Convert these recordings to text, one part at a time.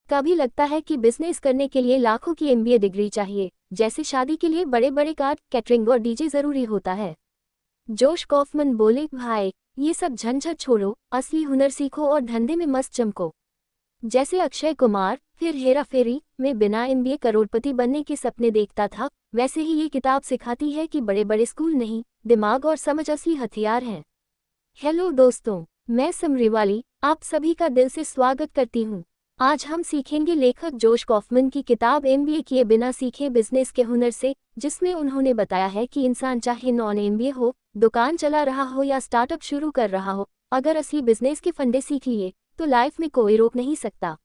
कभी लगता है कि बिजनेस करने के लिए लाखों की एमबीए डिग्री चाहिए, जैसे शादी के लिए बड़े बड़े कार, कैटरिंग और डीजे जरूरी होता है। जोश कॉफमन बोले, भाई ये सब झंझट छोड़ो, असली हुनर सीखो और धंधे में मस्त चमको। जैसे अक्षय कुमार फिर हेरा फेरी में बिना एमबीए करोड़पति बनने के सपने देखता था, वैसे ही ये किताब सिखाती है कि बड़े बड़े स्कूल नहीं, दिमाग और समझ असली हथियार हैं। हेलो दोस्तों, मैं समरीवाली आप सभी का दिल से स्वागत करती हूँ। आज हम सीखेंगे लेखक जोश कॉफमन की किताब एमबीए किए बिना सीखे बिजनेस के हुनर से, जिसमें उन्होंने बताया है कि इंसान चाहे नॉन एमबीए हो, दुकान चला रहा हो या स्टार्टअप शुरू कर रहा हो, अगर असली बिजनेस के फंडे सीख लिए तो लाइफ में कोई रोक नहीं सकता।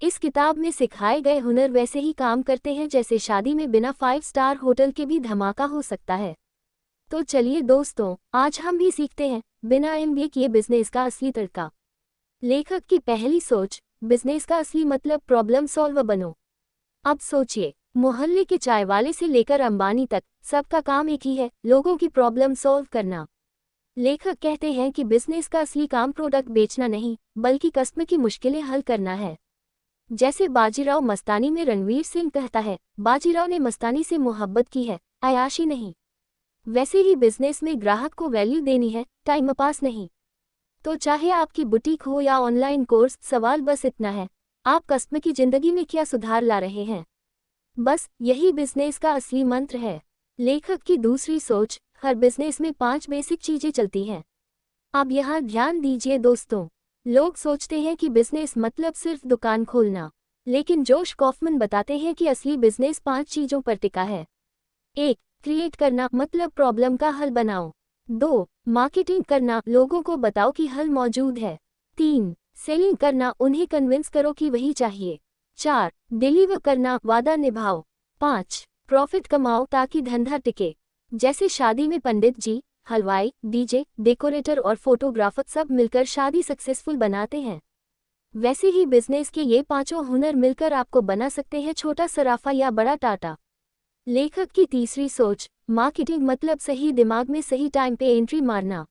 इस किताब में सिखाए गए हुनर वैसे ही काम करते हैं जैसे शादी में बिना 5 स्टार होटल के भी धमाका हो सकता है। तो चलिए दोस्तों, आज हम भी सीखते हैं बिना एमबीए किए बिजनेस का असली तड़का। लेखक की पहली सोच, बिजनेस का असली मतलब प्रॉब्लम सॉल्वर बनो। अब सोचिए, मोहल्ले के चाय वाले से लेकर अंबानी तक सबका काम एक ही है, लोगों की प्रॉब्लम सॉल्व करना। लेखक कहते हैं कि बिजनेस का असली काम प्रोडक्ट बेचना नहीं, बल्कि कस्टमर की मुश्किलें हल करना है। जैसे बाजीराव मस्तानी में रणवीर सिंह कहता है, बाजीराव ने मस्तानी से मोहब्बत की है, अयाशी नहीं। वैसे ही बिजनेस में ग्राहक को वैल्यू देनी है, टाइम पास नहीं। तो चाहे आपकी बुटीक हो या ऑनलाइन कोर्स, सवाल बस इतना है, आप कस्टमर की जिंदगी में क्या सुधार ला रहे हैं। बस यही बिजनेस का असली मंत्र है। लेखक की दूसरी सोच, हर बिजनेस में 5 बेसिक चीजें चलती हैं। अब यहाँ ध्यान दीजिए दोस्तों, लोग सोचते हैं कि बिजनेस मतलब सिर्फ दुकान खोलना, लेकिन जोश कॉफमन बताते हैं कि असली बिजनेस 5 चीजों पर टिका है। 1. क्रिएट करना, मतलब प्रॉब्लम का हल बनाओ। 2. मार्केटिंग करना, लोगों को बताओ कि हल मौजूद है। 3. सेलिंग करना, उन्हें कन्विंस करो कि वही चाहिए। 4. डिलीवर करना, वादा निभाओ। 5. प्रॉफिट कमाओ ताकि धंधा टिके। जैसे शादी में पंडित जी, हलवाई, डीजे, डेकोरेटर और फोटोग्राफर सब मिलकर शादी सक्सेसफुल बनाते हैं, वैसे ही बिजनेस के ये 5 हुनर मिलकर आपको बना सकते हैं छोटा सराफा या बड़ा टाटा। लेखक की तीसरी सोच, मार्केटिंग मतलब सही दिमाग में सही टाइम पे एंट्री मारना।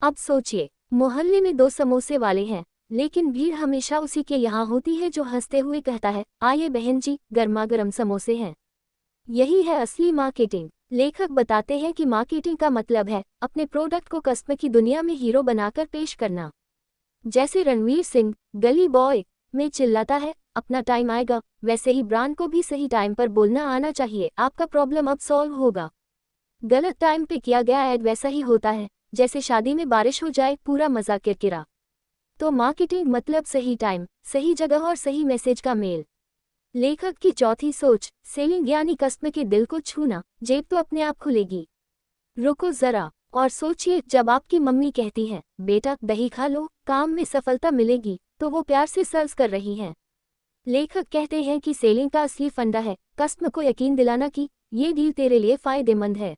अब सोचिए, मोहल्ले में 2 समोसे वाले हैं, लेकिन भीड़ हमेशा उसी के यहाँ होती है जो हंसते हुए कहता है, आइए बहन जी, गर्मा गर्म समोसे हैं। यही है असली मार्केटिंग। लेखक बताते हैं कि मार्केटिंग का मतलब है अपने प्रोडक्ट को कस्टमर की दुनिया में हीरो बनाकर पेश करना। जैसे रणवीर सिंह गली बॉय में चिल्लाता है, अपना टाइम आएगा, वैसे ही ब्रांड को भी सही टाइम पर बोलना आना चाहिए, आपका प्रॉब्लम अब सॉल्व होगा। गलत टाइम पे किया गया ऐड वैसा ही होता है जैसे शादी में बारिश हो जाए, पूरा मजा किरकिरा। तो मार्केटिंग मतलब सही टाइम, सही जगह और सही मैसेज का मेल। लेखक की चौथी सोच, सेलिंग यानी कस्टमर के दिल को छूना, जेब तो अपने आप खुलेगी। रुको जरा और सोचिए, जब आपकी मम्मी कहती है, बेटा दही खा लो, काम में सफलता मिलेगी, तो वो प्यार से सर्व कर रही हैं। लेखक कहते हैं कि सेलिंग का असली फंडा है कस्टमर को यकीन दिलाना कि ये डील तेरे लिए फायदेमंद है।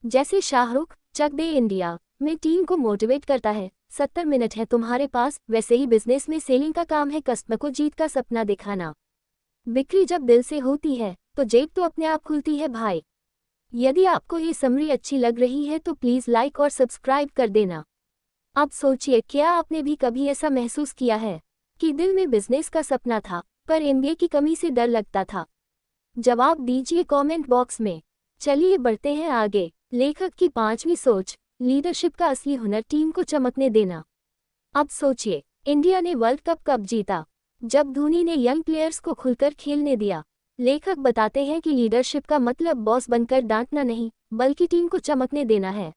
जैसे शाहरुख चक दे इंडिया में टीम को मोटिवेट करता है, 70 मिनट है तुम्हारे पास, वैसे ही बिजनेस में सेलिंग का काम है कस्टमर को जीत का सपना दिखाना। बिक्री जब दिल से होती है तो जेब तो अपने आप खुलती है भाई। यदि आपको ये समरी अच्छी लग रही है तो प्लीज लाइक और सब्सक्राइब कर देना। अब सोचिए, क्या आपने भी कभी ऐसा महसूस किया है कि दिल में बिजनेस का सपना था पर एमबीए की कमी से डर लगता था? जवाब दीजिए कमेंट बॉक्स में। चलिए बढ़ते हैं आगे। लेखक की 5वीं सोच, लीडरशिप का असली हुनर टीम को चमकने देना। अब सोचिए, इंडिया ने वर्ल्ड कप कब जीता? जब धोनी ने यंग प्लेयर्स को खुलकर खेलने दिया। लेखक बताते हैं कि लीडरशिप का मतलब बॉस बनकर डांटना नहीं, बल्कि टीम को चमकने देना है।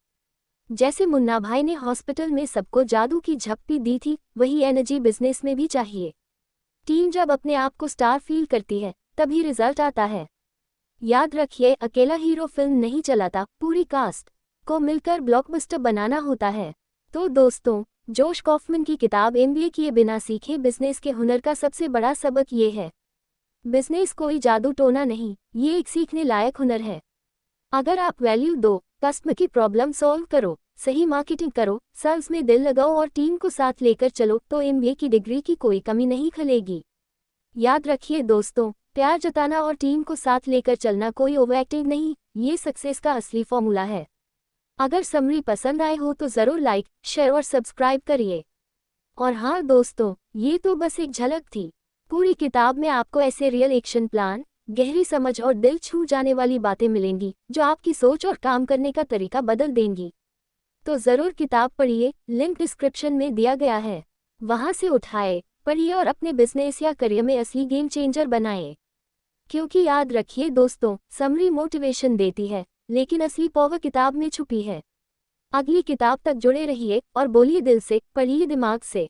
जैसे मुन्ना भाई ने हॉस्पिटल में सबको जादू की झप्पी दी थी, वही एनर्जी बिजनेस में भी चाहिए। टीम जब अपने आप को स्टार फील करती है, तभी रिजल्ट आता है। याद रखिए, अकेला हीरो फिल्म नहीं चलाता, पूरी कास्ट को मिलकर ब्लॉकबस्टर बनाना होता है। तो दोस्तों, जोश कॉफमन की किताब एमबीए किए बिना सीखे बिजनेस के हुनर का सबसे बड़ा सबक ये है, बिजनेस कोई जादू टोना नहीं, ये एक सीखने लायक हुनर है। अगर आप वैल्यू दो, कस्टमर की प्रॉब्लम सॉल्व करो, सही मार्केटिंग करो, सेल्स में दिल लगाओ और टीम को साथ लेकर चलो, तो एमबीए की डिग्री की कोई कमी नहीं खलेगी। याद रखिए दोस्तों, प्यार जताना और टीम को साथ लेकर चलना कोई ओवर एक्टिंग नहीं, ये सक्सेस का असली फॉर्मूला है। अगर समरी पसंद आए हो तो ज़रूर लाइक, शेयर और सब्सक्राइब करिए। और हाँ दोस्तों, ये तो बस एक झलक थी, पूरी किताब में आपको ऐसे रियल एक्शन प्लान, गहरी समझ और दिल छू जाने वाली बातें मिलेंगी जो आपकी सोच और काम करने का तरीका बदल देंगी। तो ज़रूर किताब पढ़िए, लिंक डिस्क्रिप्शन में दिया गया है। वहाँ से उठाए, पढ़िए और अपने बिजनेस या करियर में असली गेम चेंजर बनाएं। क्योंकि याद रखिए दोस्तों, समरी मोटिवेशन देती है, लेकिन असली पावर किताब में छुपी है। अगली किताब तक जुड़े रहिए और बोलिए दिल से, पढ़िए दिमाग से।